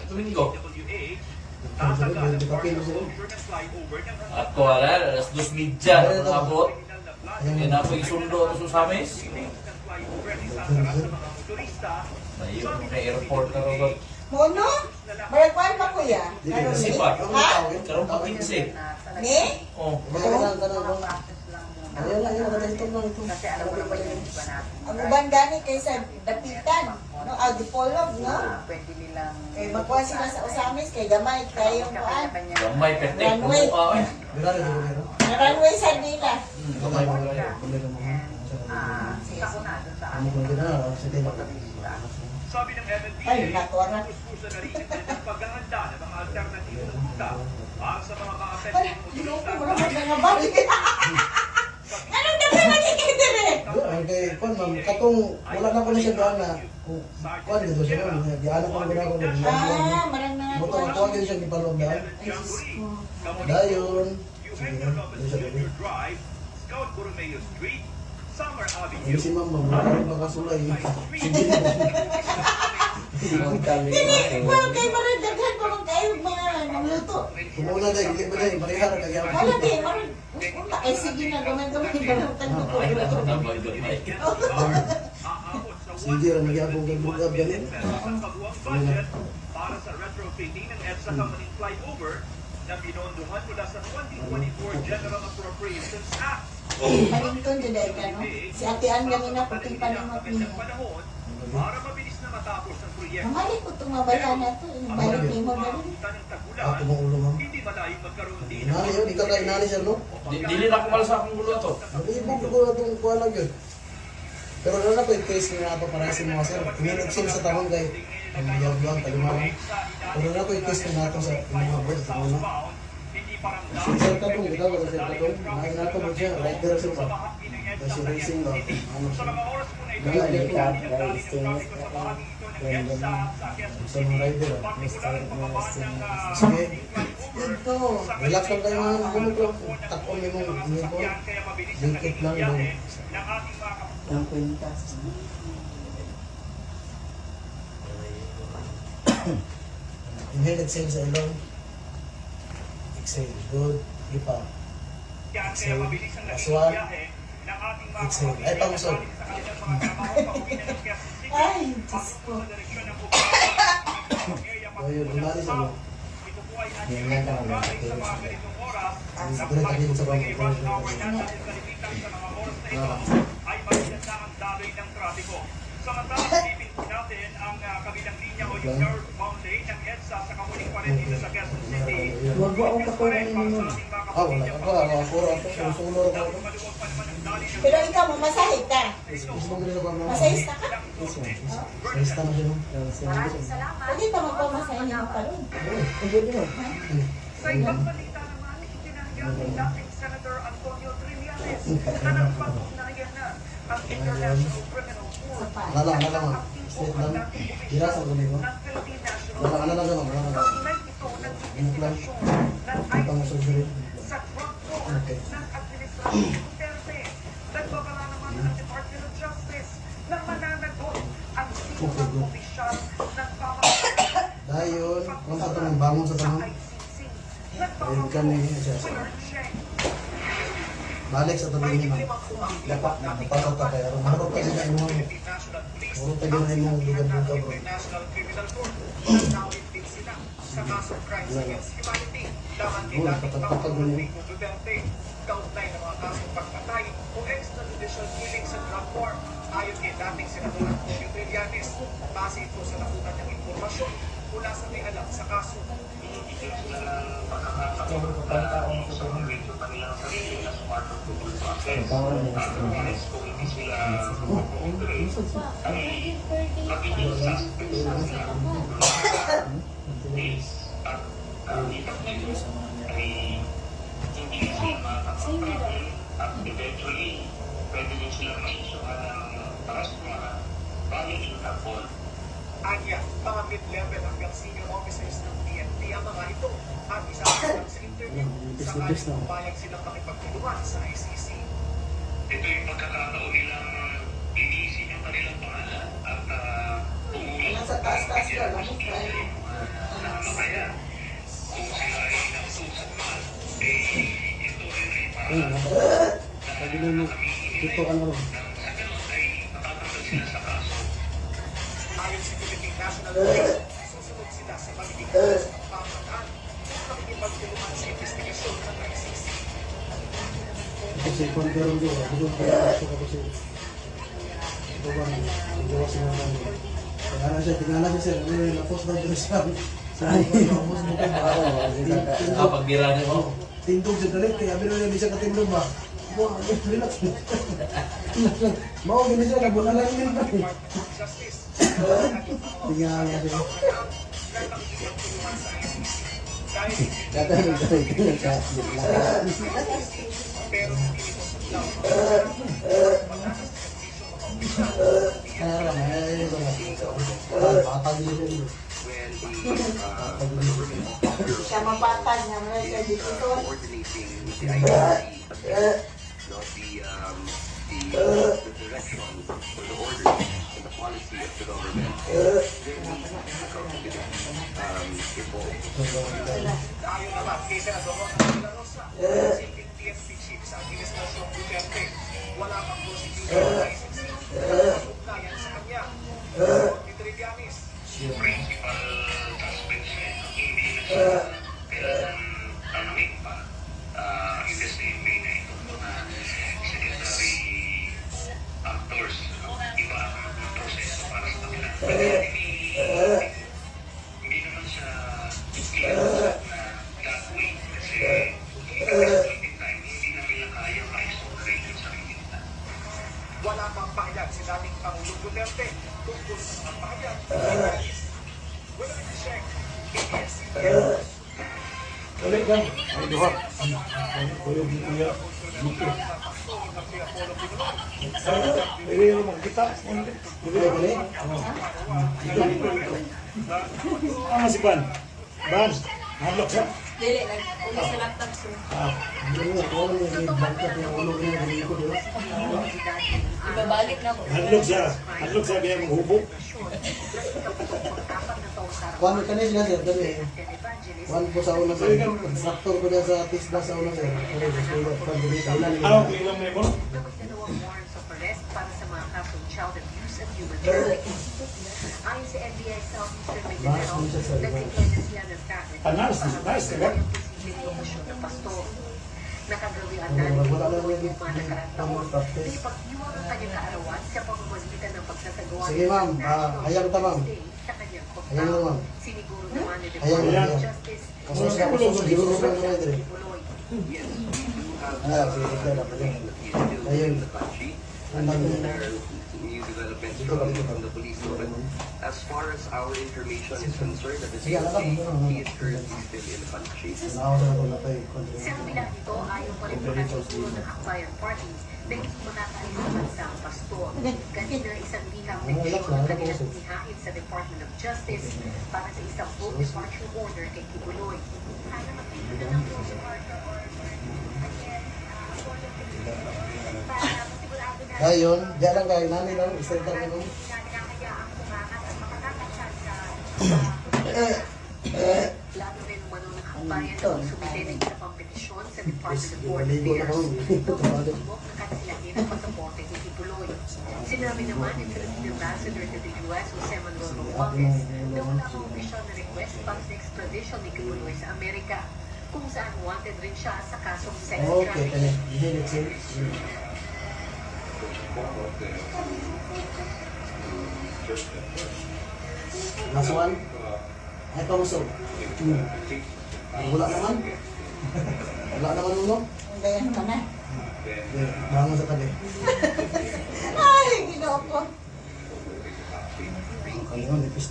Domingo. Ako wala, alas 2:30 nakabot. Yan ako isundo ako sa Samis. Ayun, may airport na rin. Mono? Baragwan pa kuya? Kasi pa, karoon pa 15. Ni? Oh. Ayun lang, ito lang ito. Ang uban gani kaysa dapitan. No, Dipolog, no? Pwede nilang... Kaya magkuha sila sa Osamis, kay gamay kayong kuhaan. Gamay, pertek, kumuha eh. Birari ko rin. Na runway sa nila. Gamay mo. Ako na doon sa Ano ko rin na, sa tila. Sabi ng MND, Ay, natuwa. puspusan na rin ang paghahanda ng mga alternatibong ruta para sa mga Ay, makapetong loko motorista. mo naman na nga balik. Anong dapat nakikita rin? Ay, kay Kwan, ma'am, katong wala na ko na siya doon na Kwan, dito siya ma'am. Diyanan ko na ko na Marang na nga Buto kuha. ang tuwag yun siya gipalog daan. Dayon. Sige na, doon siya doon. Drive, Scout Borromeo Street, Summer Hindi Avenue, si ma'am, ma'am, wala rin makasulay. Sige na. Well, kay marang daghan pa man kayo mga nangluto. Kumuna dahil, hindi ba dahil, parihara kagyan. Wala din, marang unta kay sige na gamay-gamay balutan ko ko. Gamay, gamay. aabot sa Sige, ang nagyabong gagugab ganin. ang kabuang budget para sa retrofitting ng EDSA Kamaning flyover na pinondohan mula sa 2024 General Appropriations Act. Palington dyan dahil ka, no? Si Ate Ann ganina, puting panamot Ng niya. panahon para mabilis na matapos ang proyekto. Mamalik ko itong mabala na ito. Balik ni mo na rin. Pagkakutan ng tagulan, Ako mong ulo, ma'am. hindi malayong magkaroon din Inali yun, ikaw na inali siya, no? Dili na ako malasa akong gulo to. Nag-ibig ko na itong kuha lang yun. Pero wala na po yung case nyo na ito para sa mga sir. Minixin sa tanong kay ang biyag-biyag, talimaran. Pero wala po yung case nyo na ito sa mga board. Sa mga si Sir Katong, ikaw ba sa Sir Katong? Nahin na ito mo siya, right there sir ba? Kasi racing ba? Ano siya? Wala yung sa mga rider ah. Sige, Ito. relax lang kayo mga ano ko. Takon mo mong inipon. Dikit lang yung Ang kwintas. inhale, exhale sa ilong. Exhale, good. Ipa. Exhale. Last one. Exhale. Ay, pamusog. Ay, Diyos ko. O yun, umali sa mo. Yan lang ka naman. Dito tayo sa bawang. ay maganda ang daloy ng trapiko. Samantalang isipin po natin ang kabilang linya o yung northbound lane ng EDSA sa kamuling pa rin dito sa Quezon City. Huwag mo akong kapawain ninyo. Wala ako. Ako. Susunod ako. Pero ikaw, mamasahid ka. Gusto mo nila ba mga? Masahista ka? Sa na siya, no? Pwede pa magpamasahin mo pa rin. Sa ibang balita naman, itinanggap ni dating Senator Antonio Trillanes na nagpatunayan na ang International Criminal Court Ano lang. Straight lang. Dirasa ko nito. ng Philippine National Ano lang. Kaugnay ito ng investigasyon ng Ipang ICC surgery. sa drug court Okay. ng Administrasyon Duterte. Nagbabala naman ang Department of Justice na mananagot ang sino ng opisyal ng pamahalaan Dayon, kung sa tanong bangon sa sa tanong. ICC. Ayun ka ni siya. Balik sa tanong niya. Dapat na napasok ka kaya. Marot ka sila inuha mo. Marot ka gina imong lugar-lugar bro. National Criminal Court. Nawit din sila sa kasong crimes against humanity. Laban din dating Pangulong Rodrigo Duterte. Kaugnay ng mga kasong pagpatay o extrajudicial killing sa drug war. Ayon kay dating Senador Antonio Trillanes, base ito sa nakuha niyang impormasyon mula sa may alam sa kaso. Eventually, pwede din silang maisuhan ng bagay Anya, mga mid-level hanggang senior officers ng PNP ang mga ito at isasalang sa interview sakaling pumayag silang makipagtulungan sa ICC. Ito yung pagkakataon nilang iniisip ang kanilang pangalan at Nasa taas-taas ka lang. Sabi mo, dito ka na. Ayon sa Philippine National Police, susunod sila sa pagiging pamataan upang ipagtulungan sa investigasyon ng ICC. Kasi kung meron doon, doon kaya ako kasi ito ba, ito ba sila namin. Tingnan siya sir, napos na doon siya. Napos mo kayo ba? Pagbira mo. Tindog siya galit, kaya meron na siya katindog ba? Relax. Mau gini siya, nabunalan din ba? Justice, Tingnan nga siya. pero hindi ito sumlaw. Siya mapatag niya mo sa dito. coordinating with the ICC, the direction or the order and the policy of the government. There needs accountability involved. Ayon naman kay Senador Ronald De La Rosa, silbing PNP chief sa Administrasyong Duterte, wala pang prosecution ng ICC na ugnayan sa kanya. Ni Trillanes, Principal suspects hindi na siya kailangan tanungin pa. Imbes na yung main na ito mga secondary actors, iba ang proseso para sa kanila. Hindi naman siya clear na gagawin kasi at this point in time, hindi na nila kaya ma-isolate yung sarili nila. wala pang pahayag si dating Pangulong Duterte tungkol sa pahayag ni Trillanes. William Check, ABS-CBN. Balik lang. Ay, duha. Ini yung magkita. Balik, balik. Ano si Ban? Ban, nalok siya. Dili, nag-uli sa laptop so. Ibabalik na ko. Nalok siya kaya maghubog. Kuan ka niya sir, dali. Kuan po sa una sir. Instructor ko na sa TISDA sa una sir. Ano, ilang may mo? Dalawang warrants of arrest para sa mga kasong child abuse at human trafficking. Ayon sa NBI Southeastern Mindanao, nag-declare na sila ng target Nice ka ba? ang posibleng lokasyon ng pastor. Nakagawian na ni Pangulong mga nakarang taon. Pinipag-iwang ang kanyang kaarawan sa pamamagitan ng pagtatagawa Sige ma'am, hayang ta ma'am. sa kanyang Hayang mo ma'am. Siniguro naman ni Hayang mo. Department of Justice Kaso siya ko sa siguro ko na ito. Buloy. Sige, ito na pala. Ayun. New developments from the police. But as far as our information is concerned, at this point, he is currently still in the country. Ako sa ako na tayo. Sa kabila nito, ayaw pa rin makatuturo ng Akbayan Party na hindi makakalimutan sa ang pastor. Kanina isang liham petisyon na kanilang inihain sa Department of Justice para sa isang full departure order kay Kibuloy. Ayaw makikita ng close partner or Ayun, diyan lang kayo. Nani lang, isa lang kayo. Lalo rin umano ng Akbayan na sumili ng isa pang petisyon sa Department of Foreign Ligo na Affairs. ako. Tumutubok na kansilangin ang pasaporte ni Kibuloy. Sinabi naman ni Philippine Ambassador to the U.S. Jose Manuel Romualdez na wala pang opisyal na request para sa extradition ni Kibuloy sa Amerika, kung saan wanted rin siya sa kasong sex Okay, trafficking. kaya. Hindi, let's see. Last one. Ay, pamusog. Wala naman. Wala naman ulo. Ganyan ka na. Bangon sa tabi. Ay, ginoo ko. Kalimutan, ipis